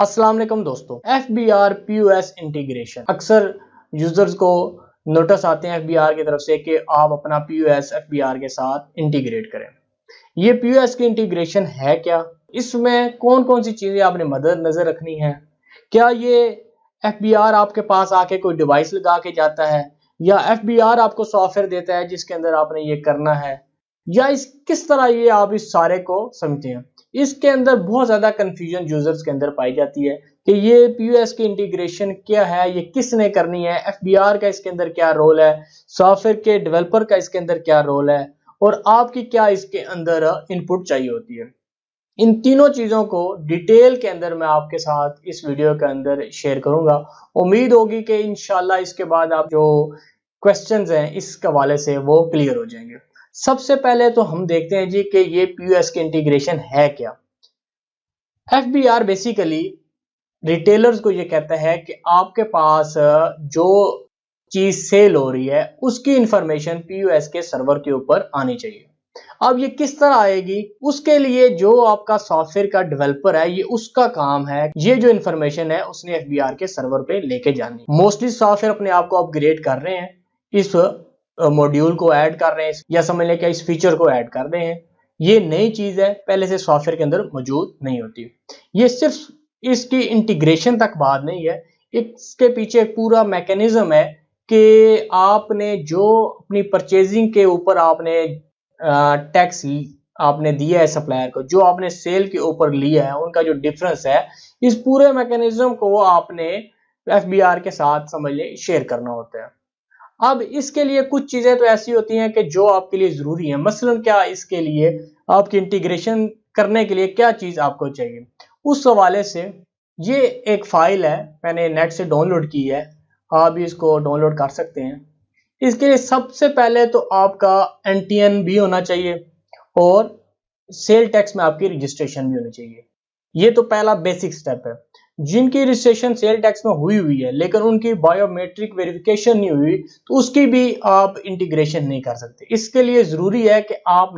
अस्सलाम वालेकुम दोस्तों। FBR POS इंटीग्रेशन अक्सर यूजर्स को नोटिस आते हैं FBR की तरफ से कि आप अपना POS FBR के साथ इंटीग्रेट करें। ये POS की इंटीग्रेशन है क्या? इसमें कौन कौन सी चीजें आपने मद्देनजर रखनी है? क्या ये FBR आपके पास आके कोई डिवाइस लगा के जाता है या FBR आपको सॉफ्टवेयर देता है जिसके अंदर आपने ये करना है, या इस किस तरह ये आप इस सारे को समझते हैं? इसके अंदर बहुत ज्यादा कंफ्यूजन यूजर्स के अंदर पाई जाती है कि ये POS की इंटीग्रेशन क्या है, ये किसने करनी है, FBR का इसके अंदर क्या रोल है, सॉफ्टवेयर के डेवलपर का इसके अंदर क्या रोल है और आपकी क्या इसके अंदर इनपुट चाहिए होती है। इन तीनों चीजों को डिटेल के अंदर मैं आपके साथ इस वीडियो के अंदर शेयर करूंगा। उम्मीद होगी कि इंशाल्लाह इसके बाद आप जो क्वेश्चंस हैं इस हवाले से वो क्लियर हो जाएंगे। सबसे पहले तो हम देखते हैं जी कि ये POS की इंटीग्रेशन है क्या। FBR बेसिकली रिटेलर्स को ये कहता है कि आपके पास जो चीज सेल हो रही है उसकी इंफॉर्मेशन POS के सर्वर के ऊपर आनी चाहिए। अब ये किस तरह आएगी, उसके लिए जो आपका सॉफ्टवेयर का डेवलपर है ये उसका काम है ये जो इंफॉर्मेशन है उसने FBR के सर्वर पे लेके जानी। मोस्टली सॉफ्टवेयर अपने आप को अपग्रेड कर रहे हैं, इस मॉड्यूल को ऐड कर रहे हैं या समझ लें कि इस फीचर को ऐड कर रहे हैं। ये नई चीज है, पहले से सॉफ्टवेयर के अंदर मौजूद नहीं होती। ये सिर्फ इसकी इंटीग्रेशन तक बात नहीं है, इसके पीछे एक पूरा मैकेनिज्म है कि आपने जो अपनी परचेजिंग के ऊपर आपने टैक्स आपने दिया है सप्लायर को, जो आपने सेल के ऊपर लिया है उनका जो डिफरेंस है, इस पूरे मैकेनिज्म को आपने FBR के साथ समझ ले शेयर करना होता है। अब इसके लिए कुछ चीजें तो ऐसी होती हैं कि जो आपके लिए जरूरी है। मसलन क्या इसके लिए आपकी इंटीग्रेशन करने के लिए क्या चीज आपको चाहिए, उस हवाले से ये एक फाइल है, मैंने नेट से डाउनलोड की है, आप भी इसको डाउनलोड कर सकते हैं। इसके लिए सबसे पहले तो आपका NTN भी होना चाहिए और सेल टैक्स में आपकी रजिस्ट्रेशन भी होनी चाहिए। ये तो पहला बेसिक स्टेप है। जिनकी रजिस्ट्रेशन सेल टैक्स में हुई है लेकिन उनकी बायोमेट्रिक वेरिफिकेशन नहीं हुई तो उसकी भी आप इंटीग्रेशन नहीं कर सकते। इसके लिए जरूरी है कि आप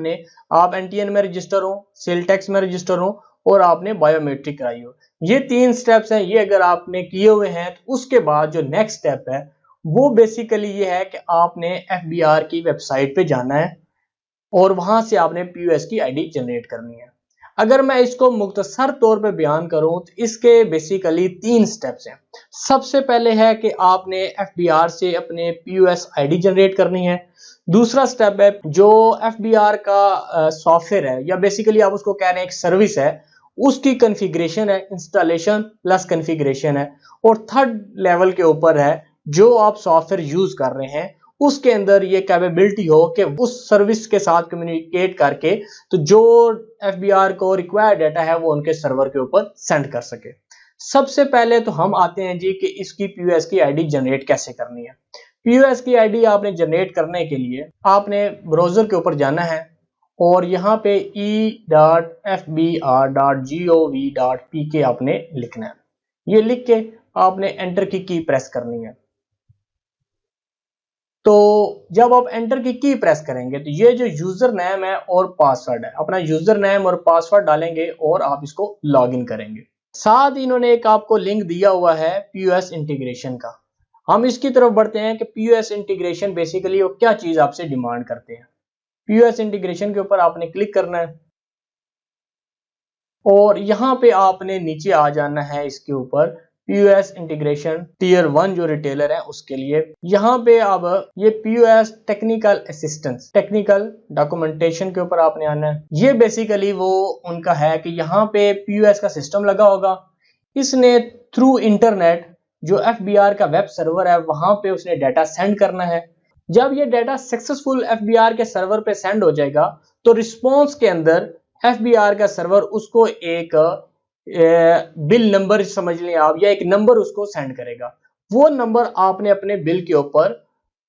NTN में रजिस्टर हो, सेल टैक्स में रजिस्टर हो और आपने बायोमेट्रिक कराई हो। ये 3 स्टेप्स हैं, ये अगर आपने किए हुए हैं तो उसके बाद जो नेक्स्ट स्टेप है वो बेसिकली ये है कि आपने FBR की वेबसाइट पे जाना है और वहां से आपने POS की ID जनरेट करनी है। अगर मैं इसको मुख्तसर तौर पे बयान करूं तो इसके बेसिकली 3 स्टेप्स हैं। सबसे पहले है कि आपने FBR से अपने POS ID जनरेट करनी है। दूसरा स्टेप है जो FBR का सॉफ्टवेयर है या बेसिकली आप उसको कह रहे हैं एक सर्विस है, उसकी कॉन्फ़िगरेशन है, इंस्टॉलेशन प्लस कॉन्फ़िगरेशन है। और थर्ड लेवल के ऊपर है जो आप सॉफ्टवेयर यूज कर रहे हैं उसके अंदर ये कैपेबिलिटी हो कि उस सर्विस के साथ कम्युनिकेट करके तो जो FBR को रिक्वायर्ड डाटा है वो उनके सर्वर के ऊपर सेंड कर सके। सबसे पहले तो हम आते हैं जी कि इसकी POS की ID जनरेट कैसे करनी है। POS की ID आपने जनरेट करने के लिए आपने ब्राउजर के ऊपर जाना है और यहाँ पे e.fbr.gov.pk आपने लिखना है। ये लिख के आपने एंटर की प्रेस करनी है। तो जब आप एंटर की प्रेस करेंगे तो ये जो यूजर नेम है और पासवर्ड है, अपना यूजर नेम और पासवर्ड डालेंगे और आप इसको लॉगिन करेंगे। साथ ही इन्होंने एक आपको लिंक दिया हुआ है POS इंटीग्रेशन का। हम इसकी तरफ बढ़ते हैं कि POS इंटीग्रेशन बेसिकली वो क्या चीज आपसे डिमांड करते हैं। POS इंटीग्रेशन के ऊपर आपने क्लिक करना है और यहाँ पे आपने नीचे आ जाना है इसके ऊपर POS इंटीग्रेशन टीयर 1 जो रिटेलर है उसके लिए। यहाँ पे अब ये POS technical assistance, technical documentation के ऊपर आपने आना है। ये बेसिकली वो उनका है कि यहाँ पे POS का सिस्टम लगा होगा, इसने थ्रू इंटरनेट जो FBR का वेब सर्वर है वहां पे उसने डाटा सेंड करना है। जब ये डाटा सक्सेसफुल FBR के सर्वर पे सेंड हो जाएगा तो रिस्पॉन्स के अंदर FBR का सर्वर उसको एक बिल नंबर समझ लें आप, या एक नंबर उसको सेंड करेगा। वो नंबर आपने अपने बिल के ऊपर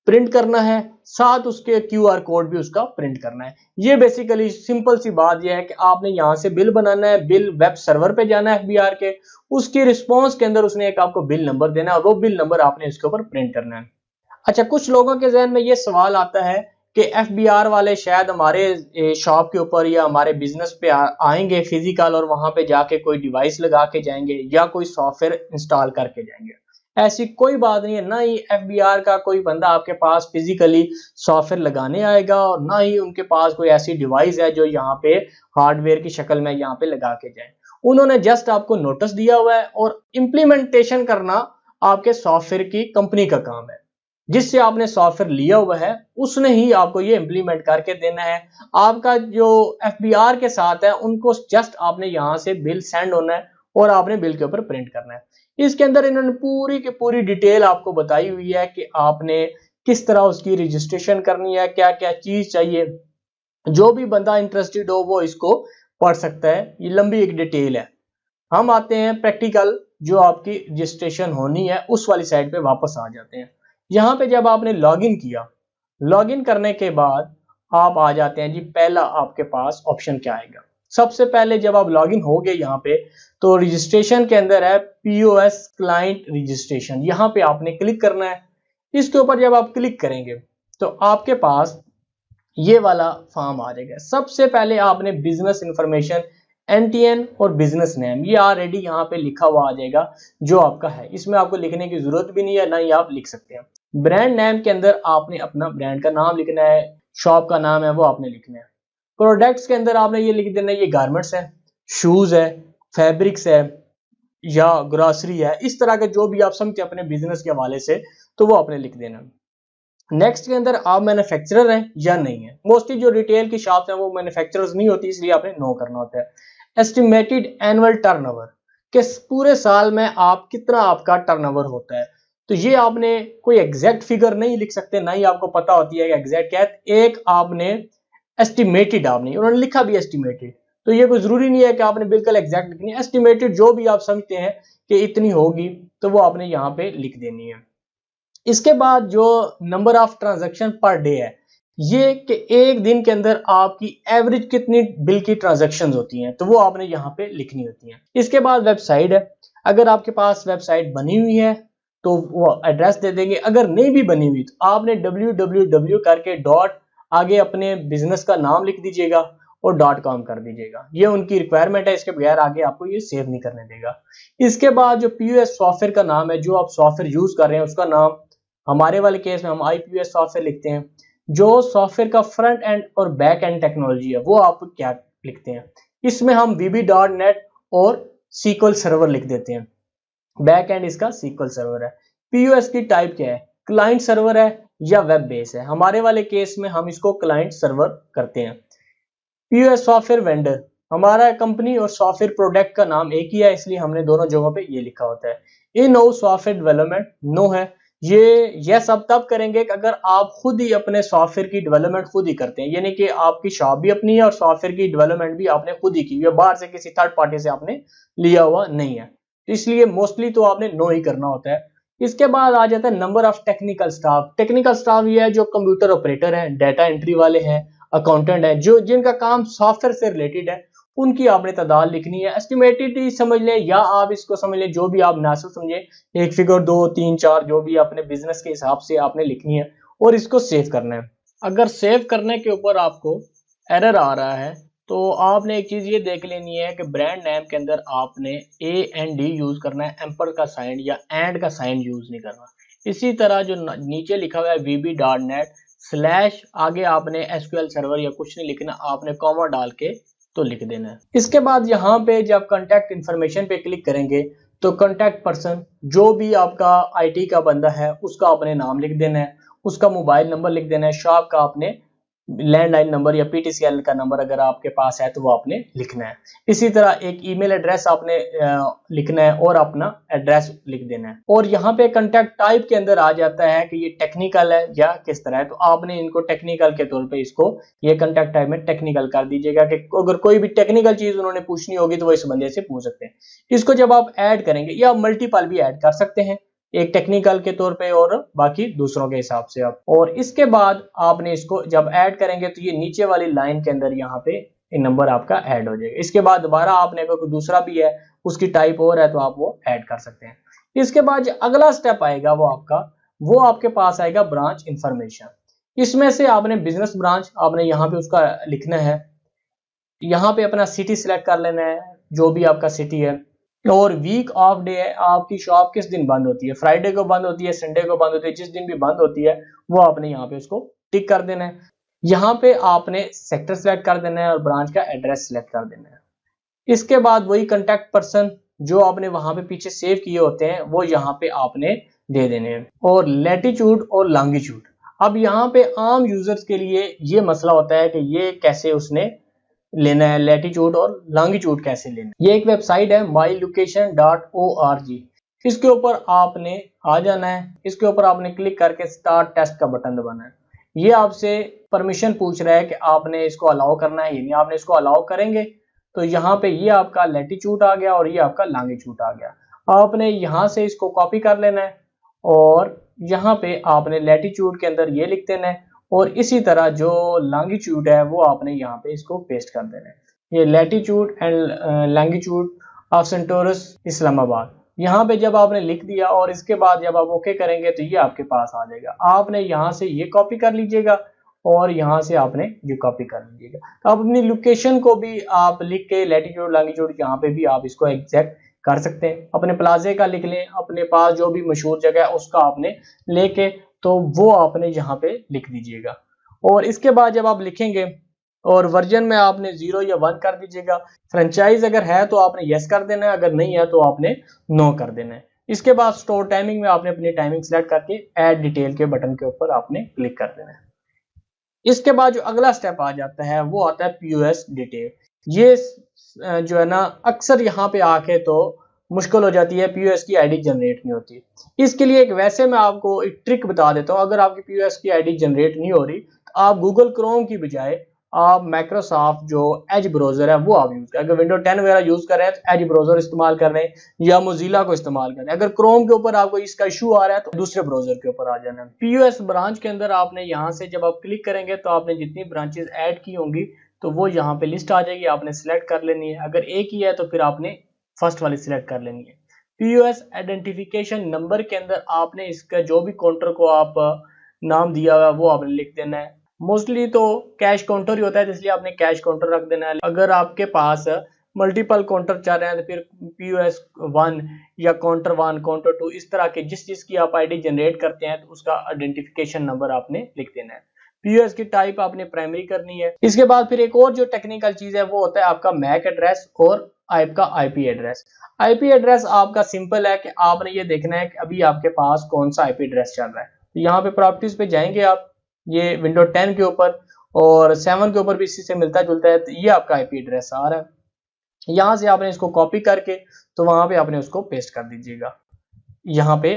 प्रिंट करना है, साथ उसके QR कोड भी उसका प्रिंट करना है। ये बेसिकली सिंपल सी बात यह है कि आपने यहां से बिल बनाना है, बिल वेब सर्वर पे जाना है FBR के, उसकी रिस्पॉन्स के अंदर उसने एक आपको बिल नंबर देना है और वो बिल नंबर आपने इसके ऊपर प्रिंट करना है। अच्छा, कुछ लोगों के जहन में ये सवाल आता है कि एफबीआर वाले शायद हमारे शॉप के ऊपर या हमारे बिजनेस पे आएंगे फिजिकल और वहां पे जाके कोई डिवाइस लगा के जाएंगे या कोई सॉफ्टवेयर इंस्टॉल करके जाएंगे। ऐसी कोई बात नहीं है, ना ही एफबीआर का कोई बंदा आपके पास फिजिकली सॉफ्टवेयर लगाने आएगा और ना ही उनके पास कोई ऐसी डिवाइस है जो यहाँ पे हार्डवेयर की शक्ल में यहाँ पे लगा के जाए। उन्होंने जस्ट आपको नोटिस दिया हुआ है और इम्प्लीमेंटेशन करना आपके सॉफ्टवेयर की कंपनी का काम है। जिससे आपने सॉफ्टवेयर लिया हुआ है उसने ही आपको ये इम्प्लीमेंट करके देना है। आपका जो एफबीआर के साथ है उनको जस्ट आपने यहाँ से बिल सेंड होना है और आपने बिल के ऊपर प्रिंट करना है। इसके अंदर इन्होंने पूरी की पूरी डिटेल आपको बताई हुई है कि आपने किस तरह उसकी रजिस्ट्रेशन करनी है, क्या क्या चीज चाहिए। जो भी बंदा इंटरेस्टेड हो वो इसको पढ़ सकता है, ये लंबी एक डिटेल है। हम आते हैं प्रैक्टिकल जो आपकी रजिस्ट्रेशन होनी है उस वाली साइड पे वापस आ जाते हैं। यहाँ पे जब आपने लॉगिन किया, लॉगिन करने के बाद आप आ जाते हैं जी, पहला आपके पास ऑप्शन क्या आएगा। सबसे पहले जब आप लॉगिन हो गए यहाँ पे तो रजिस्ट्रेशन के अंदर है पीओएस क्लाइंट रजिस्ट्रेशन, यहाँ पे आपने क्लिक करना है। इसके ऊपर जब आप क्लिक करेंगे तो आपके पास ये वाला फॉर्म आ जाएगा। सबसे पहले आपने बिजनेस इंफॉर्मेशन एनटीएन और बिजनेस नेम ये ऑलरेडी यहाँ पे लिखा हुआ आ जाएगा जो आपका है, इसमें आपको लिखने की जरूरत भी नहीं है, ना ही आप लिख सकते हैं। ब्रांड नेम के अंदर आपने अपना ब्रांड का नाम लिखना है, शॉप का नाम है वो आपने लिखना है। प्रोडक्ट्स के अंदर आपने ये लिख देना है ये गारमेंट्स है, शूज है, फैब्रिक्स है या ग्रोसरी है, इस तरह के जो भी आप समझते हैं अपने बिजनेस के हवाले से तो वो आपने लिख देना। नेक्स्ट के अंदर आप मैन्युफैक्चरर हैं या नहीं है। मोस्टली जो रिटेल की शॉप है वो मैन्युफैक्चरर्स नहीं होती, इसलिए आपने नो करना होता है। एस्टिमेटेड एनुअल टर्नओवर कि पूरे साल में आप कितना आपका टर्नओवर होता है, तो ये आपने कोई एग्जैक्ट फिगर नहीं लिख सकते, ना ही आपको पता होती है एग्जैक्ट क्या है। एक आपने एस्टिमेटेड, आपने उन्होंने लिखा भी एस्टिमेटेड, तो ये कोई जरूरी नहीं है कि आपने बिल्कुल एग्जैक्ट लिखनी है। एस्टिमेटेड जो भी आप समझते हैं कि इतनी होगी तो वो आपने यहाँ पे लिख देनी है। इसके बाद जो number of transaction per day है, ये कि एक दिन के अंदर आपकी एवरेज कितनी बिल की ट्रांजैक्शन होती हैं तो वो आपने यहाँ पे लिखनी होती हैं। इसके बाद वेबसाइट है, अगर आपके पास वेबसाइट बनी हुई है तो वो एड्रेस दे देंगे, अगर नहीं भी बनी हुई तो आपने www करके डॉट आगे अपने बिजनेस का नाम लिख दीजिएगा और .com कर दीजिएगा। ये उनकी रिक्वायरमेंट है, इसके बगैर आगे आपको ये सेव नहीं करने देगा। इसके बाद जो पीओएस सॉफ्टवेयर का नाम है, जो आप सॉफ्टवेयर यूज कर रहे हैं उसका नाम, हमारे वाले केस में हम आईपीएस सॉफ्टवेयर लिखते हैं। जो सॉफ्टवेयर का फ्रंट एंड और बैक एंड टेक्नोलॉजी है वो आप क्या लिखते हैं, इसमें हम VB.NET और SQL सर्वर लिख देते हैं। बैक एंड इसका SQL सर्वर है। पीओएस की टाइप क्या है, क्लाइंट सर्वर है या वेब बेस है। हमारे वाले केस में हम इसको क्लाइंट सर्वर करते हैं। पीओएस सॉफ्टवेयर वेंडर, हमारा कंपनी और सॉफ्टवेयर प्रोडक्ट का नाम एक ही है, इसलिए हमने दोनों जगहों पे ये लिखा होता है। इन हाउस सॉफ्टवेयर डेवलपमेंट नो है, ये सब तब करेंगे कि अगर आप खुद ही अपने सॉफ्टवेयर की डेवलपमेंट खुद ही करते हैं, यानी कि आपकी शॉप भी अपनी है और सॉफ्टवेयर की डेवलपमेंट भी आपने खुद ही की है, बाहर से किसी थर्ड पार्टी से आपने लिया हुआ नहीं है, इसलिए मोस्टली तो आपने नो ही करना होता है। इसके बाद आ जाता है number of technical staff. Technical staff ये है जो कंप्यूटर ऑपरेटर है, डाटा एंट्री वाले हैं, अकाउंटेंट है, जो जिनका काम सॉफ्टवेयर से रिलेटेड है, उनकी आपने तादाद लिखनी है। एस्टिमेटेड ही समझ लें या आप इसको समझ लें, जो भी आप मुनासिब समझे, एक फिगर 2 3 4 जो भी अपने बिजनेस के हिसाब से आपने लिखनी है और इसको सेव करना है। अगर सेव करने के ऊपर आपको एरर आ रहा है तो आपने एक चीज ये देख लेनी है कि ब्रांड नेम के अंदर आपने AND यूज करना है, एम्पर का साइन या एंड का साइन यूज नहीं करना। इसी तरह जो नीचे लिखा हुआ है VB.NET स्लैश आगे आपने SQL सर्वर या कुछ नहीं लिखना, आपने कॉमा डाल के तो लिख देना है। इसके बाद यहाँ पे जब कॉन्टैक्ट इन्फॉर्मेशन पे क्लिक करेंगे तो कॉन्टैक्ट पर्सन जो भी आपका IT का बंदा है उसका आपने नाम लिख देना है, उसका मोबाइल नंबर लिख देना है, शॉप का आपने लैंडलाइन नंबर या PTCL का नंबर अगर आपके पास है तो वो आपने लिखना है। इसी तरह एक ईमेल एड्रेस आपने लिखना है और अपना एड्रेस लिख देना है। और यहाँ पे कॉन्टैक्ट टाइप के अंदर आ जाता है कि ये टेक्निकल है या किस तरह है, तो आपने इनको टेक्निकल के तौर पे इसको ये कॉन्टैक्ट टाइप में टेक्निकल कर दीजिएगा कि अगर कोई भी टेक्निकल चीज उन्होंने पूछनी होगी तो वो इस बंदे से पूछ सकते हैं। इसको जब आप ऐड करेंगे या मल्टीपल भी ऐड कर सकते हैं, एक टेक्निकल के तौर पे और बाकी दूसरों के हिसाब से आप। और इसके बाद आपने इसको जब ऐड करेंगे तो ये नीचे वाली लाइन के अंदर यहाँ पे नंबर आपका ऐड हो जाएगा। इसके बाद दोबारा आपने कोई दूसरा भी है उसकी टाइप और है तो आप वो ऐड कर सकते हैं। इसके बाद अगला स्टेप आएगा वो आपके पास आएगा ब्रांच इंफॉर्मेशन। इसमें से आपने बिजनेस ब्रांच आपने यहाँ पे उसका लिखना है, यहाँ पे अपना सिटी सिलेक्ट कर लेना है, जो भी आपका सिटी है, और वीक ऑफ डे है, आपकी शॉप किस दिन बंद होती है, फ्राइडे को बंद होती है, संडे को बंद होती है, जिस दिन भी बंद होती है वो आपने यहाँ पे उसको टिक कर देना है। यहाँ पे आपने सेक्टर सिलेक्ट कर देना है और ब्रांच का एड्रेस सिलेक्ट कर देना है। इसके बाद वही कांटेक्ट पर्सन जो आपने वहां पे पीछे सेव किए होते हैं वो यहाँ पे आपने दे देने हैं। और लैटिट्यूड और लॉन्गिट्यूड, अब यहाँ पे आम यूजर्स के लिए ये मसला होता है कि ये कैसे उसने लेना है, लैटिट्यूड और लॉन्गिट्यूड कैसे लेना है। ये एक वेबसाइट है mylocation.org, इसके ऊपर आपने आ जाना है, इसके ऊपर आपने क्लिक करके स्टार्ट टेस्ट का बटन दबाना है। ये आपसे परमिशन पूछ रहा है कि आपने इसको अलाउ करना है, यानी आपने इसको अलाउ करेंगे तो यहाँ पे ये आपका लैटिट्यूड आ गया और ये आपका लॉन्गिट्यूड आ गया। आपने यहाँ से इसको कॉपी कर लेना है और यहाँ पे आपने लैटिट्यूड के अंदर ये लिख देना है और इसी तरह जो लॉन्गिट्यूड है वो आपने यहाँ पे इसको पेस्ट कर देना है। ये latitude and longitude of Centaurus Islamabad, यहाँ पे जब आपने लिख दिया और इसके बाद जब आप ओके करेंगे तो ये आपके पास आ जाएगा। आपने यहाँ से ये कॉपी कर लीजिएगा और यहाँ से आपने ये कॉपी कर लीजिएगा। तो आप अपनी लोकेशन को भी आप लिख के लैटिट्यूड लॉन्गिट्यूड यहाँ पे भी आप इसको एग्जैक्ट कर सकते हैं। अपने प्लाजे का लिख लें, अपने पास जो भी मशहूर जगह है उसका आपने लेके तो वो आपने यहाँ पे लिख दीजिएगा। और इसके बाद जब आप लिखेंगे और वर्जन में आपने 0 या 1 कर दीजिएगा। फ्रेंचाइज अगर है तो आपने यस कर देना है, अगर नहीं है तो आपने नो कर देना है। इसके बाद स्टोर टाइमिंग में आपने अपनी टाइमिंग सेलेक्ट करके ऐड डिटेल के बटन के ऊपर आपने क्लिक कर देना है। इसके बाद जो अगला स्टेप आ जाता है वो आता है पीओएस डिटेल। ये जो है ना अक्सर यहाँ पे आके तो मुश्किल हो जाती है, पीओएस की आईडी जनरेट नहीं होती। इसके लिए एक वैसे मैं आपको एक ट्रिक बता देता हूँ। अगर आपकी पीओएस की आईडी जनरेट नहीं हो रही तो आप गूगल क्रोम की बजाय आप माइक्रोसॉफ्ट जो एज ब्राउजर है वो आप यूज करें। अगर विंडो 10 वगैरह यूज कर रहे हैं तो एज ब्राउजर इस्तेमाल कर रहे हैं या मोजिला को इस्तेमाल कर रहे हैं। अगर क्रोम के ऊपर आपको इसका इशू आ रहा है तो दूसरे ब्राउजर के ऊपर आ जाना है। पीओएस ब्रांच के अंदर आपने यहाँ से जब आप क्लिक करेंगे तो आपने जितनी ब्रांचेस ऐड की होंगी तो वो यहाँ पे लिस्ट आ जाएगी, आपने सिलेक्ट कर लेनी है। अगर एक ही है तो फिर आपने फर्स्ट वाली सिलेक्ट कर लेनी है। पीओएस आइडेंटिफिकेशन नंबर के अंदर आपने इसका जो भी काउंटर को आप नाम दिया हुआ है वो आपने लिख देना है। मोस्टली तो कैश काउंटर ही होता है, इसलिए आपने कैश काउंटर रख देना है। अगर आपके पास मल्टीपल काउंटर चल रहे हैं तो फिर पीओएस 1 या काउंटर 1 काउंटर 2 इस तरह के जिस चीज की आप आईडी जनरेट करते हैं तो उसका आइडेंटिफिकेशन नंबर आपने लिख देना है। पीओएस की टाइप आपने प्राइमरी करनी है। इसके बाद फिर एक और जो टेक्निकल चीज है वो होता है आपका मैक एड्रेस और आपका आईपी एड्रेस। आईपी एड्रेस आपका सिंपल है कि आपने ये देखना है कि अभी आपके पास कौन सा आईपी एड्रेस चल रहा है। तो यहाँ पे प्रॉपर्टीज पे जाएंगे आप, ये विंडो 10 के ऊपर और 7 के ऊपर भी इसी से मिलता जुलता है। तो ये आपका आईपी एड्रेस आ रहा है, यहाँ से आपने इसको कॉपी करके तो वहां पे आपने उसको पेस्ट कर दीजिएगा यहाँ पे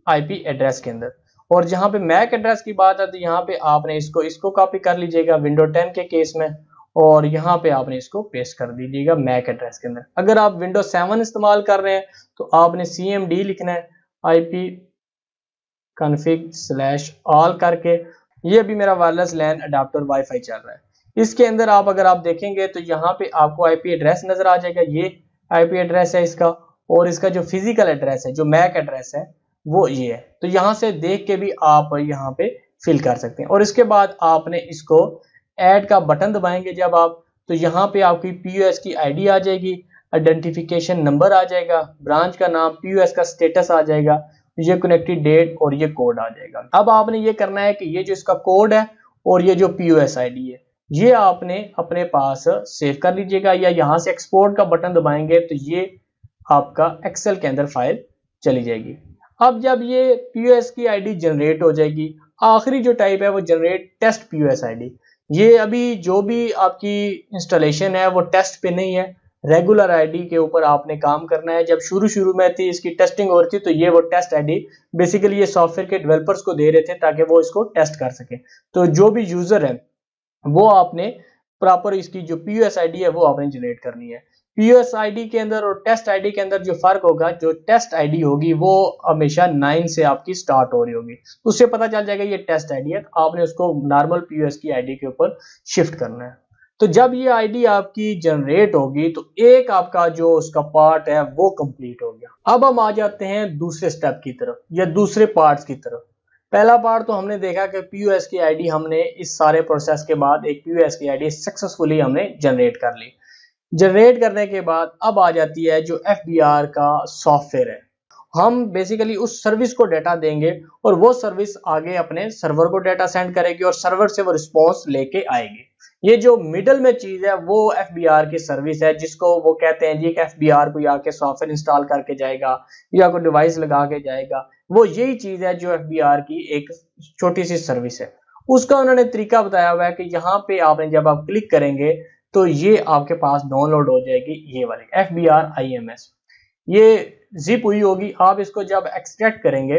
आईपी एड्रेस के अंदर। और जहाँ पे मैक एड्रेस की बात है तो यहाँ पे आपने इसको कॉपी कर लीजिएगा विंडो 10 के केस में और यहाँ पे आपने इसको पेस्ट कर दीजिएगा मैक एड्रेस के अंदर। अगर आप विंडो 7 इस्तेमाल कर रहे हैं तो आपने cmd लिखना है IP config/all करके। ये भी मेरा वायरलेस लैन अडाप्टर वाईफाई चल रहा है। इसके अंदर आप अगर आप देखेंगे तो यहाँ पे आपको आईपी एड्रेस नजर आ जाएगा। ये आईपी एड्रेस है इसका और इसका जो फिजिकल एड्रेस है जो मैक एड्रेस है वो ये है। तो यहाँ से देख के भी आप यहाँ पे फिल कर सकते हैं। और इसके बाद आपने इसको ऐड का बटन दबाएंगे जब आप, तो यहाँ पे आपकी पीओएस की आईडी आ जाएगी, आइडेंटिफिकेशन नंबर आ जाएगा, ब्रांच का नाम, पीओएस का स्टेटस आ जाएगा, ये कनेक्टेड डेट और ये कोड आ जाएगा। अब आपने ये करना है कि ये जो इसका कोड है और ये जो पीओएस आईडी है ये आपने अपने पास सेव कर लीजिएगा या यहाँ से एक्सपोर्ट का बटन दबाएंगे तो ये आपका एक्सेल के अंदर फाइल चली जाएगी। अब जब ये पीओएस की आईडी जनरेट हो जाएगी, आखिरी जो टाइप है वो जनरेट टेस्ट पीओएस आईडी। ये अभी जो भी आपकी इंस्टॉलेशन है वो टेस्ट पे नहीं है, रेगुलर आईडी के ऊपर आपने काम करना है। जब शुरू में थी इसकी टेस्टिंग हो रही थी तो ये वो टेस्ट आईडी बेसिकली ये सॉफ्टवेयर के डेवलपर्स को दे रहे थे ताकि वो इसको टेस्ट कर सके। तो जो भी यूजर है वो आपने प्रॉपर इसकी जो पीओएस आईडी है वो आपने जनरेट करनी है। पीओएस आईडी के अंदर और टेस्ट आईडी के अंदर जो फर्क होगा, जो टेस्ट आईडी होगी वो हमेशा 9 से आपकी स्टार्ट हो रही होगी, तो उससे पता चल जाएगा ये टेस्ट आईडी है। तो आपने उसको नॉर्मल पीओएस की आईडी के ऊपर शिफ्ट करना है। तो जब ये आईडी आपकी जनरेट होगी तो एक आपका जो उसका पार्ट है वो कंप्लीट हो गया। अब हम आ जाते हैं दूसरे स्टेप की तरफ या दूसरे पार्ट्स की तरफ। पहला पार्ट तो हमने देखा कि पीयूएस की आईडी हमने इस सारे प्रोसेस के बाद एक पीयूएस की आईडी सक्सेसफुली हमने जनरेट कर ली। जनरेट करने के बाद अब आ जाती है जो एफबीआर का सॉफ्टवेयर है। हम बेसिकली उस सर्विस को डाटा देंगे और वो सर्विस आगे अपने सर्वर को डाटा सेंड करेगी और सर्वर से वो रिस्पॉन्स लेके आएगी। ये जो मिडल में चीज है वो एफबीआर की सर्विस है, जिसको वो कहते हैं जी कि एफबीआर को आके सॉफ्टवेयर इंस्टॉल करके जाएगा या कोई डिवाइस लगा के जाएगा। वो यही चीज है जो एफबीआर की एक छोटी सी सर्विस है। उसका उन्होंने तरीका बताया हुआ है कि यहाँ पे आपने जब आप क्लिक करेंगे तो ये आपके पास डाउनलोड हो जाएगी ये वाली एफबीआर आईएमएस। ये जिप हुई होगी, आप इसको जब एक्सट्रैक्ट करेंगे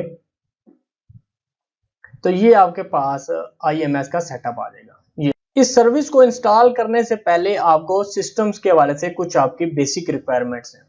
तो ये आपके पास आईएमएस का सेटअप आ जाएगा। ये इस सर्विस को इंस्टॉल करने से पहले आपको सिस्टम्स के हवाले से कुछ आपकी बेसिक रिक्वायरमेंट्स हैं,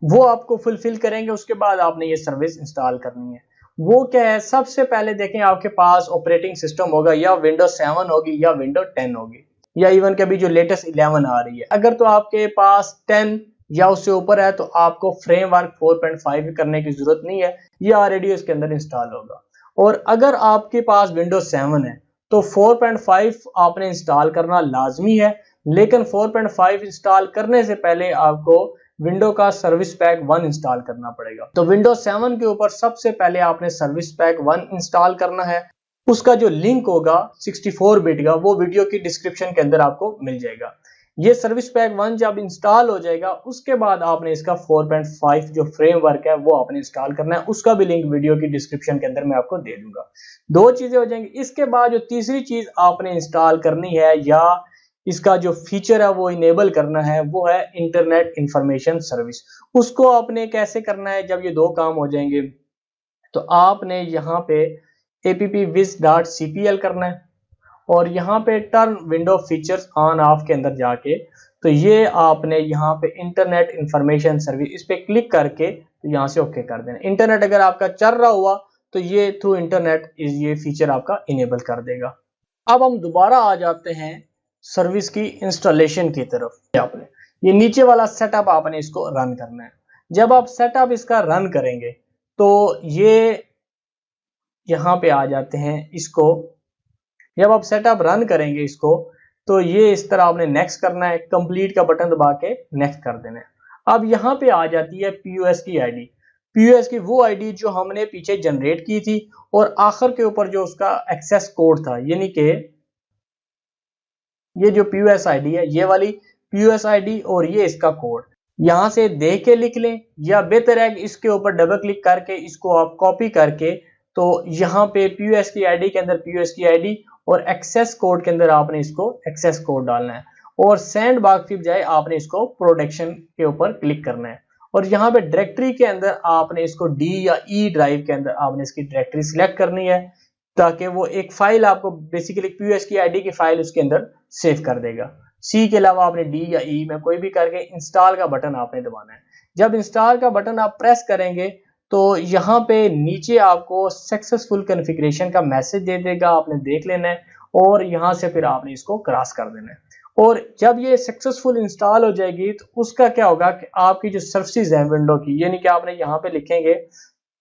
वो आपको फुलफिल करेंगे। उसके बाद आपने ये सर्विस इंस्टॉल करनी है। वो क्या है, सबसे पहले देखें आपके पास ऑपरेटिंग सिस्टम होगा या विंडो 7 होगी या विंडो 10 होगी या इवन कभी जो लेटेस्ट 11 आ रही है। अगर तो आपके पास 10 या उससे ऊपर है तो आपको फ्रेमवर्क 4.5 करने की जरूरत नहीं है, ये ऑलरेडी इसके अंदर इंस्टॉल होगा। और अगर आपके पास विंडोज 7 है तो 4.5 आपने इंस्टॉल करना लाजमी है, लेकिन 4.5 इंस्टॉल करने से पहले आपको विंडो का सर्विस पैक 1 इंस्टॉल करना पड़ेगा। तो विंडोज 7 के ऊपर सबसे पहले आपने सर्विस पैक 1 इंस्टॉल करना है। उसका जो लिंक होगा 64 बिट का वो वीडियो की डिस्क्रिप्शन के अंदर आपको मिल जाएगा। ये सर्विस पैक 1 जब इंस्टॉल हो जाएगा उसके बाद आपने इसका 4.5 जो फ्रेमवर्क है वो आपने इंस्टॉल करना है। उसका भी लिंक वीडियो की डिस्क्रिप्शन के अंदर मैं आपको दे दूंगा। दो चीजें हो जाएंगी। इसके बाद जो तीसरी चीज आपने इंस्टॉल करनी है या इसका जो फीचर है वो इनेबल करना है वो है इंटरनेट इंफॉर्मेशन सर्विस। उसको आपने कैसे करना है, जब ये दो काम हो जाएंगे तो आपने यहाँ पे appwiz.cpl करना है और यहाँ पे turn window features on off के अंदर जाके तो ये आपने यहाँ पे इंटरनेट इंफॉर्मेशन सर्विस इस पे क्लिक करके तो यहाँ से ओके कर देना। इंटरनेट अगर आपका चल रहा हुआ तो ये थ्रू इंटरनेट ये फीचर आपका इनेबल कर देगा। अब हम दोबारा आ जाते हैं सर्विस की इंस्टॉलेशन की तरफ। आपने ये नीचे वाला सेटअप आपने इसको रन करना है। जब आप सेटअप इसका रन करेंगे तो ये यहाँ पे आ जाते हैं। इसको जब आप सेटअप रन करेंगे इसको तो ये इस तरह आपने नेक्स्ट करना है, कंप्लीट का बटन दबा के नेक्स्ट कर देना है। अब यहाँ पे आ जाती है पीयूएस की आईडी। पीयूएस की वो आईडी जो हमने पीछे जनरेट की थी और आखिर के ऊपर जो उसका एक्सेस कोड था, यानी कि ये जो पीयूएस आईडी है ये वाली पीयूएस आईडी और ये इसका कोड यहाँ से देख के लिख लें या बेहतर है इसके ऊपर डबल क्लिक करके इसको आप कॉपी करके तो यहाँ पे पीयूएस की आईडी के अंदर पीयूएस की आईडी और एक्सेस कोड के अंदर आपने इसको एक्सेस कोड डालना है और सैंड बॉक्स की बजाय आपने इसको प्रोटेक्शन के ऊपर क्लिक करना है और यहाँ पे डायरेक्टरी के अंदर आपने इसको डी या ई ड्राइव के अंदर आपने इसकी डायरेक्टरी सिलेक्ट करनी है ताकि वो एक फाइल आपको बेसिकली पीयूएस की आईडी की फाइल उसके अंदर सेव कर देगा। सी के अलावा आपने डी या ई में कोई भी करके इंस्टॉल का बटन आपने दबाना है। जब इंस्टॉल का बटन आप प्रेस करेंगे तो यहाँ पे नीचे आपको सक्सेसफुल कॉन्फ़िगरेशन का मैसेज दे देगा, आपने देख लेना है और यहाँ से फिर आपने इसको क्रॉस कर देना है। और जब ये सक्सेसफुल इंस्टॉल हो जाएगी तो उसका क्या होगा कि आपकी जो सर्विसेज है विंडो की, यानी कि आपने यहाँ पे लिखेंगे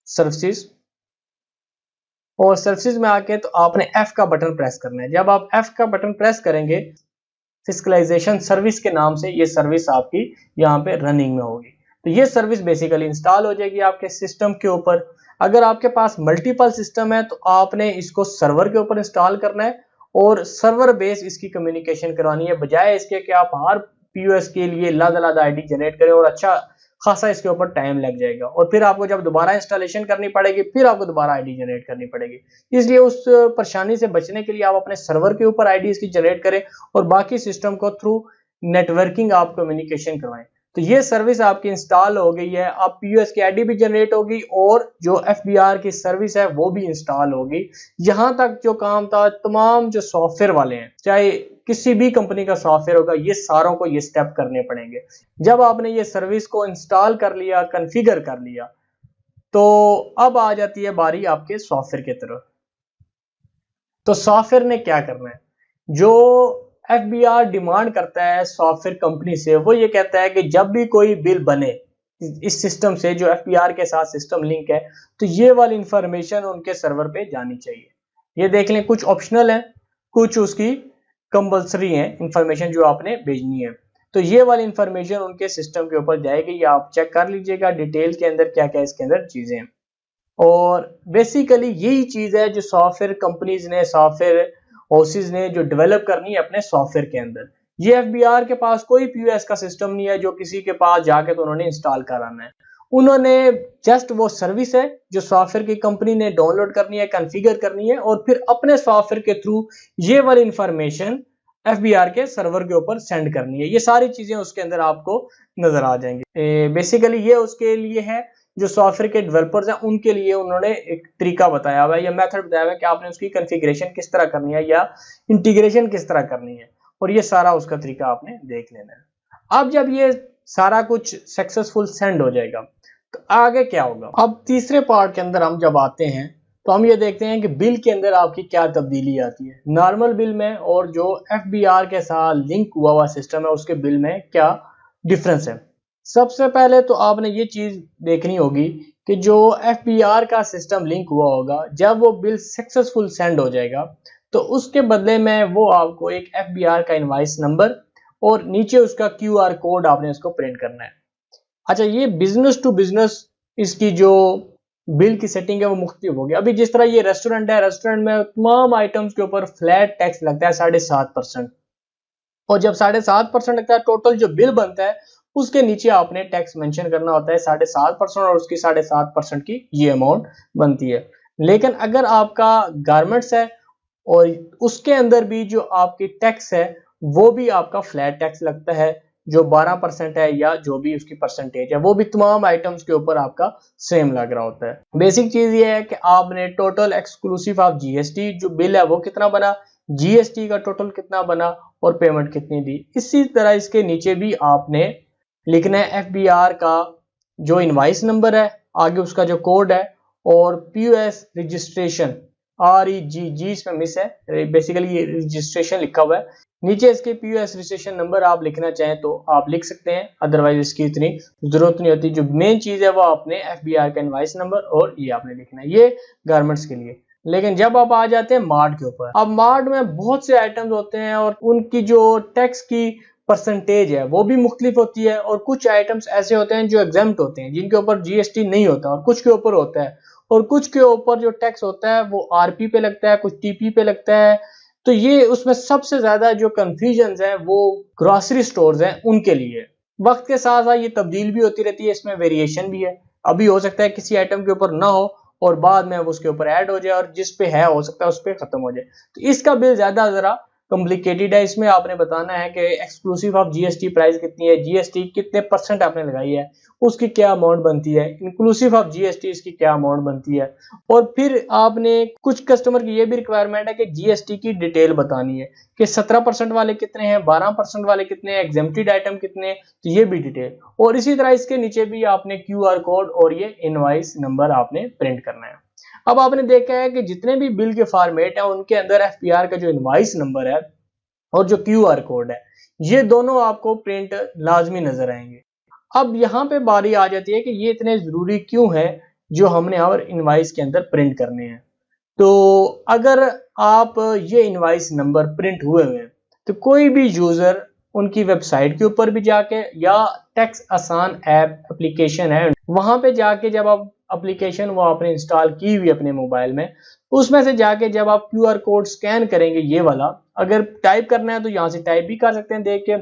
सर्विसेज और सर्विसेज में आके तो आपने F का बटन प्रेस करना है। जब आप F का बटन प्रेस करेंगे फिजिकलाइजेशन सर्विस के नाम से ये सर्विस आपकी यहाँ पे रनिंग में होगी। तो ये सर्विस बेसिकली इंस्टॉल हो जाएगी आपके सिस्टम के ऊपर। अगर आपके पास मल्टीपल सिस्टम है तो आपने इसको सर्वर के ऊपर इंस्टॉल करना है और सर्वर बेस इसकी कम्युनिकेशन करानी है, बजाय इसके कि आप हर पीयूएस के लिए लाद आईडी जनरेट करें और अच्छा खासा इसके ऊपर टाइम लग जाएगा और फिर आपको जब दोबारा इंस्टॉलेशन करनी पड़ेगी फिर आपको दोबारा आईडी जनरेट करनी पड़ेगी। इसलिए उस परेशानी से बचने के लिए आप अपने सर्वर के ऊपर आईडी इसकी जनरेट करें और बाकी सिस्टम को थ्रू नेटवर्किंग आप कम्युनिकेशन करवाएं। तो ये सर्विस आपकी इंस्टॉल हो गई है। अब पीयूएस की आईडी भी जनरेट होगी और जो एफबीआर की सर्विस है वो भी इंस्टॉल होगी। यहाँ तक जो काम था तमाम जो सॉफ्टवेयर वाले हैं, चाहे किसी भी कंपनी का सॉफ्टवेयर होगा, ये सारों को ये स्टेप करने पड़ेंगे। जब आपने ये सर्विस को इंस्टॉल कर लिया, कॉन्फ़िगर कर लिया, तो अब आ जाती है बारी आपके सॉफ्टवेयर की तरफ। तो सॉफ्टवेयर ने क्या करना है, जो एफबीआर डिमांड करता है सॉफ्टवेयर कंपनी से, वो ये कहता है कि जब भी कोई बिल बने इस सिस्टम से जो एफबीआर के साथ सिस्टम लिंक है तो ये वाली इंफॉर्मेशन उनके सर्वर पे जानी चाहिए। ये देख लें, कुछ ऑप्शनल है, कुछ उसकी कंपल्सरी है इंफॉर्मेशन जो आपने भेजनी है। तो ये वाली इंफॉर्मेशन उनके सिस्टम के ऊपर जाएगी, या आप चेक कर लीजिएगा डिटेल के अंदर क्या क्या इसके अंदर चीजें हैं। और बेसिकली यही चीज है जो सॉफ्टवेयर कंपनीज ने, सॉफ्टवेयर हाउसेज ने जो डेवलप करनी है अपने सॉफ्टवेयर के अंदर। ये एफबीआर के पास कोई पीओएस का सिस्टम नहीं है जो किसी के पास जाके तो उन्होंने इंस्टॉल कराना है। उन्होंने जस्ट वो सर्विस है जो सॉफ्टवेयर की कंपनी ने डाउनलोड करनी है, कॉन्फ़िगर करनी है, और फिर अपने सॉफ्टवेयर के थ्रू ये वाली इंफॉर्मेशन एफबीआर के सर्वर के ऊपर सेंड करनी है। ये सारी चीजें उसके अंदर आपको नजर आ जाएंगी। बेसिकली ये उसके लिए है जो सॉफ्टवेयर के डेवलपर्स हैं उनके लिए उन्होंने एक तरीका बताया हुआ है या मेथड बताया हुआ है कि आपने उसकी कॉन्फ़िगरेशन किस तरह करनी है या इंटीग्रेशन किस तरह करनी है, और ये सारा उसका तरीका आपने देख लेना है। अब जब ये सारा कुछ सक्सेसफुल सेंड हो जाएगा तो आगे क्या होगा। अब तीसरे पार्ट के अंदर हम जब आते हैं तो हम ये देखते हैं कि बिल के अंदर आपकी क्या तब्दीली आती है नॉर्मल बिल में और जो एफबीआर के साथ लिंक हुआ हुआ सिस्टम है उसके बिल में क्या डिफरेंस है। सबसे पहले तो आपने ये चीज देखनी होगी कि जो एफबीआर का सिस्टम लिंक हुआ होगा, जब वो बिल सक्सेसफुल सेंड हो जाएगा तो उसके बदले में वो आपको एक एफबीआर का इनवॉइस नंबर और नीचे उसका क्यूआर कोड आपने उसको प्रिंट करना है। अच्छा, ये बिजनेस टू बिजनेस इसकी जो बिल की सेटिंग है वो मुख्तलिफ होगी। अभी जिस तरह ये रेस्टोरेंट है, रेस्टोरेंट में तमाम आइटम्स के ऊपर फ्लैट टैक्स लगता है 7.5%, और जब 7.5% लगता है टोटल जो बिल बनता है उसके नीचे आपने टैक्स मेंशन करना होता है 7.5%, और उसकी 7.5% की ये अमाउंट बनती है। लेकिन अगर आपका गारमेंट्स है और उसके अंदर भी जो आपकी टैक्स है वो भी आपका फ्लैट टैक्स लगता है जो 12% है, या जो भी उसकी परसेंटेज है वो भी तमाम आइटम्स के ऊपर आपका सेम लग रहा होता है। बेसिक चीज ये है कि आपने टोटल एक्सक्लूसिव ऑफ जीएसटी जो बिल है वो कितना बना, जीएसटी का टोटल कितना बना और पेमेंट कितनी दी। इसी तरह इसके नीचे भी आपने लिखना है एफबीआर का जो इनवॉइस नंबर है, आगे उसका जो कोड है, और पीओएस रजिस्ट्रेशन REGG इसमें मिस है, बेसिकली ये रजिस्ट्रेशन लिखा हुआ है। नीचे इसके पीओएस रजिस्ट्रेशन नंबर आप लिखना चाहें तो आप लिख सकते हैं, अदरवाइज इसकी इतनी जरूरत नहीं होती। जो मेन चीज है वो आपने एफबीआर का इनवॉइस नंबर और ये आपने लिखना है, ये गारमेंट्स के लिए। लेकिन जब आप आ जाते हैं मार्ट के ऊपर, अब मार्ट में बहुत से आइटम्स होते हैं और उनकी जो टैक्स की परसेंटेज है वो भी मुख्तलिफ होती है, और कुछ आइटम्स ऐसे होते हैं जो एग्जेम्प्ट होते हैं जिनके ऊपर जीएसटी नहीं होता, और कुछ के ऊपर होता है, और कुछ के ऊपर जो टैक्स होता है वो आरपी पे लगता है, कुछ टीपी पे लगता है। तो ये उसमें सबसे ज्यादा जो कंफ्यूजन है वो ग्रोसरी स्टोर्स हैं उनके लिए। वक्त के साथ साथ ये तब्दील भी होती रहती है, इसमें वेरिएशन भी है। अभी हो सकता है किसी आइटम के ऊपर ना हो और बाद में उसके ऊपर ऐड हो जाए, और जिस पे है हो सकता है उस पे खत्म हो जाए। तो इसका बिल ज्यादा जरा कॉम्प्लिकेटेड है। इसमें आपने बताना है कि एक्सक्लूसिव ऑफ जीएसटी प्राइस कितनी है, जीएसटी कितने परसेंट आपने लगाई है, उसकी क्या अमाउंट बनती है, इंक्लूसिव ऑफ जीएसटी इसकी क्या अमाउंट बनती है। और फिर आपने कुछ कस्टमर की ये भी रिक्वायरमेंट है कि जीएसटी की डिटेल बतानी है कि 17% वाले कितने हैं, 12% वाले कितने हैं, एग्जेम्प्टेड आइटम कितने हैं, तो ये भी डिटेल। और इसी तरह इसके नीचे भी आपने क्यूआर कोड और ये इनवॉइस नंबर आपने प्रिंट करना है। अब आपने देखा है कि जितने भी बिल के फॉर्मेट है उनके अंदर एफपीआर का जो इनवॉइस नंबर है और जो क्यूआर कोड है ये दोनों आपको प्रिंट लाजमी नजर आएंगे। अब यहाँ पे बारी आ जाती है कि ये इतने जरूरी क्यों है जो हमने और इनवॉइस के अंदर प्रिंट करने हैं। तो अगर आप ये इनवॉइस नंबर प्रिंट हुए हैं तो कोई भी यूजर उनकी वेबसाइट के ऊपर भी जाके या टैक्स आसान ऐप एप्लीकेशन है वहां पे जाके जब आप एप्लीकेशन वो आपने इंस्टॉल की हुई अपने मोबाइल में, उसमें से जाके जब आप क्यूआर कोड स्कैन करेंगे ये वाला, अगर टाइप करना है तो यहाँ से टाइप भी कर सकते हैं देख के,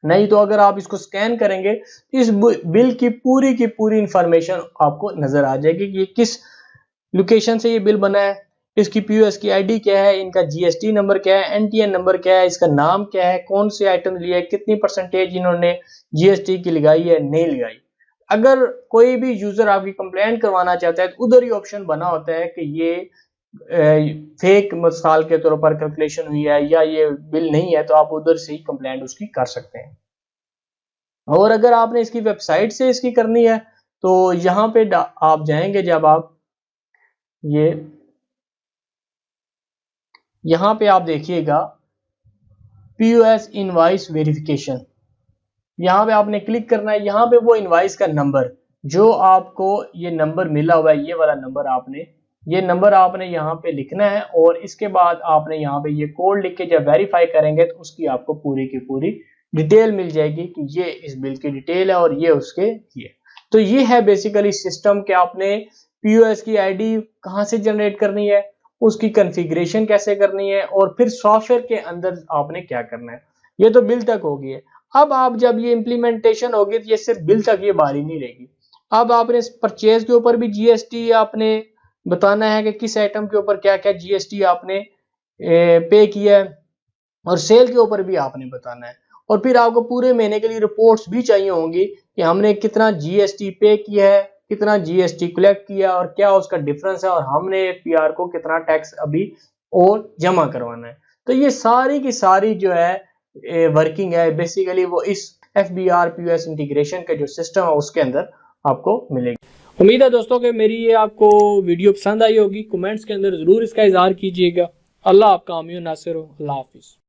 नहीं तो अगर आप इसको स्कैन करेंगे तो इस बिल की पूरी इंफॉर्मेशन आपको नजर आ जाएगी कि ये किस लोकेशन से ये बिल बना है, इसकी पीओएस की आईडी क्या है, इनका जीएसटी नंबर क्या है, एनटीएन नंबर क्या है, इसका नाम क्या है, कौन से आइटम लिए है, कितनी परसेंटेज इन्होंने जीएसटी की लगाई है नहीं लगाई। अगर कोई भी यूजर आपकी कंप्लेंट करवाना चाहता है तो उधर ही ऑप्शन बना होता है कि ये फेक मिसाल के तौर पर कैलकुलेशन हुई है या ये बिल नहीं है, तो आप उधर से ही कंप्लेंट उसकी कर सकते हैं। और अगर आपने इसकी वेबसाइट से इसकी करनी है तो यहाँ पे आप जाएंगे, जब आप ये यहाँ पे आप देखिएगा पीओएस इनवॉइस वेरिफिकेशन, यहाँ पे आपने क्लिक करना है। यहाँ पे वो इनवॉइस का नंबर जो आपको ये नंबर मिला हुआ है ये वाला नंबर आपने ये नंबर आपने यहाँ पे लिखना है और इसके बाद आपने यहाँ पे ये कोड लिख के जब वेरीफाई करेंगे तो उसकी आपको पूरी की पूरी डिटेल मिल जाएगी कि ये इस बिल की डिटेल है और ये उसके ये। तो ये है बेसिकली सिस्टम कि आपने पीओएस की आईडी कहाँ से जनरेट करनी है, उसकी कॉन्फ़िगरेशन कैसे करनी है और फिर सॉफ्टवेयर के अंदर आपने क्या करना है। ये तो बिल तक होगी है। अब आप जब ये इम्प्लीमेंटेशन होगी तो ये सिर्फ बिल तक ये बारी नहीं रहेगी। अब आपने परचेज के ऊपर भी जीएसटी आपने बताना है कि किस आइटम के ऊपर क्या क्या जीएसटी आपने पे किया है और सेल के ऊपर भी आपने बताना है। और फिर आपको पूरे महीने के लिए रिपोर्ट्स भी चाहिए होंगी कि हमने कितना जीएसटी पे किया है, कितना जीएसटी कलेक्ट किया और क्या उसका डिफरेंस है और हमने एफपीआर को कितना टैक्स अभी और जमा करवाना है। तो ये सारी की सारी जो है वर्किंग है बेसिकली वो इस एफबीआर पीओएस इंटीग्रेशन का जो सिस्टम है उसके अंदर आपको मिलेगी। उम्मीद है दोस्तों कि मेरी ये आपको वीडियो पसंद आई होगी। कमेंट्स के अंदर जरूर इसका इजहार कीजिएगा। अल्लाह आपका आमीन नासिर हो। अल्लाह हाफिज।